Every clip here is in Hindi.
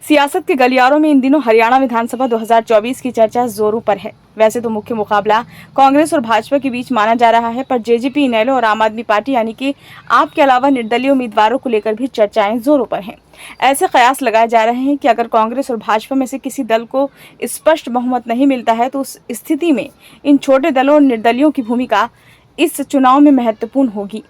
सियासत के गलियारों में इन दिनों हरियाणा विधानसभा 2024 की चर्चा जोरों पर है। वैसे तो मुख्य मुकाबला कांग्रेस और भाजपा के बीच माना जा रहा है, पर जेजेपी, इनेलो और आम आदमी पार्टी यानी कि आप के अलावा निर्दलीय उम्मीदवारों को लेकर भी चर्चाएं जोरों पर हैं। ऐसे कयास लगाए जा रहे हैं कि अगर कांग्रेस और भाजपा में से किसी दल को स्पष्ट बहुमत नहीं मिलता है तो उस स्थिति में इन छोटे दलों और निर्दलियों की भूमिका इस चुनाव में महत्वपूर्ण होगी।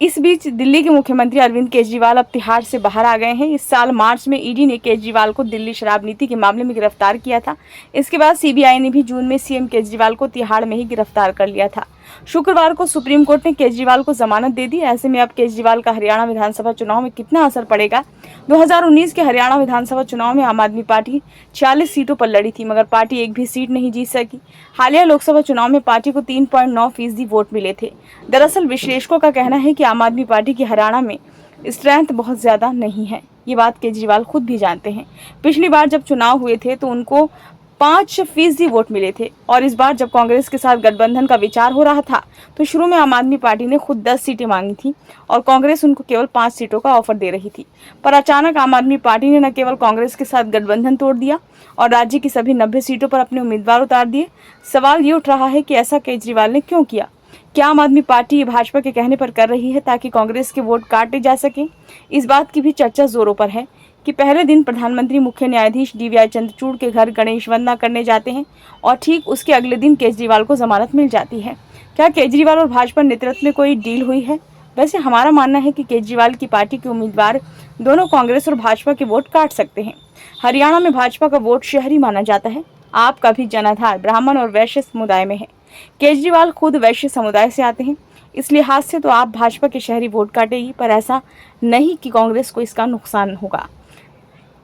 इस बीच दिल्ली के मुख्यमंत्री अरविंद केजरीवाल अब तिहाड़ से बाहर आ गए हैं। इस साल मार्च में ईडी ने केजरीवाल को दिल्ली शराब नीति के मामले में गिरफ्तार किया था। इसके बाद सीबीआई ने भी जून में सीएम केजरीवाल को तिहाड़ में ही गिरफ्तार कर लिया था। शुक्रवार को सुप्रीम कोर्ट ने केजरीवाल को जमानत दे दी। ऐसे में अब केजरीवाल का हरियाणा विधानसभा चुनाव में कितना असर पड़ेगा? 2019 के हरियाणा विधानसभा चुनाव में आम आदमी पार्टी 46 सीटों पर लड़ी थी, मगर पार्टी एक भी सीट नहीं जीत सकी। हालिया लोकसभा चुनाव में पार्टी को 3.9% वोट मिले थे। दरअसल विश्लेषकों का कहना है कि आम आदमी पार्टी की हरियाणा में स्ट्रेंथ बहुत ज्यादा नहीं है। ये बात केजरीवाल खुद भी जानते हैं। पिछली बार जब चुनाव हुए थे तो उनको 5% वोट मिले थे, और इस बार जब कांग्रेस के साथ गठबंधन का विचार हो रहा था तो शुरू में आम आदमी पार्टी ने खुद 10 सीटें मांगी थी और कांग्रेस उनको केवल 5 सीटों का ऑफर दे रही थी। पर अचानक आम आदमी पार्टी ने न केवल कांग्रेस के साथ गठबंधन तोड़ दिया और राज्य की सभी 90 सीटों पर अपने उम्मीदवार उतार दिए। सवाल ये उठ रहा है कि ऐसा केजरीवाल ने क्यों किया? क्या आम आदमी पार्टी ये भाजपा के कहने पर कर रही है ताकि कांग्रेस के वोट काटे जा सके? इस बात की भी चर्चा जोरों पर है कि पहले दिन प्रधानमंत्री मुख्य न्यायाधीश DY चंद्रचूड़ के घर गणेश वंदना करने जाते हैं और ठीक उसके अगले दिन केजरीवाल को जमानत मिल जाती है। क्या केजरीवाल और भाजपा नेतृत्व में कोई डील हुई है? वैसे हमारा मानना है कि केजरीवाल की पार्टी के उम्मीदवार दोनों कांग्रेस और भाजपा के वोट काट सकते हैं। हरियाणा में भाजपा का वोट शहरी माना जाता है। आपका भी जनाधार ब्राह्मण और वैश्य समुदाय में है। केजरीवाल खुद वैश्य समुदाय से आते हैं, इस लिहाज से तो आप भाजपा के शहरी वोट काटेगी, पर ऐसा नहीं कि कांग्रेस को इसका नुकसान होगा,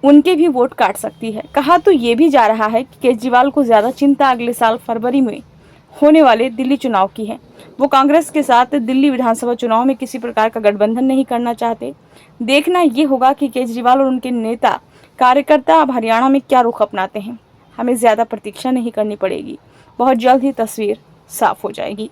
उनके भी वोट काट सकती है। कहा तो ये भी जा रहा है कि केजरीवाल को ज्यादा चिंता अगले साल फरवरी में होने वाले दिल्ली चुनाव की है। वो कांग्रेस के साथ दिल्ली विधानसभा चुनाव में किसी प्रकार का गठबंधन नहीं करना चाहते। देखना ये होगा कि केजरीवाल और उनके नेता कार्यकर्ता अब हरियाणा में क्या रुख अपनाते हैं। हमें ज्यादा प्रतीक्षा नहीं करनी पड़ेगी, बहुत जल्द ही तस्वीर साफ हो जाएगी।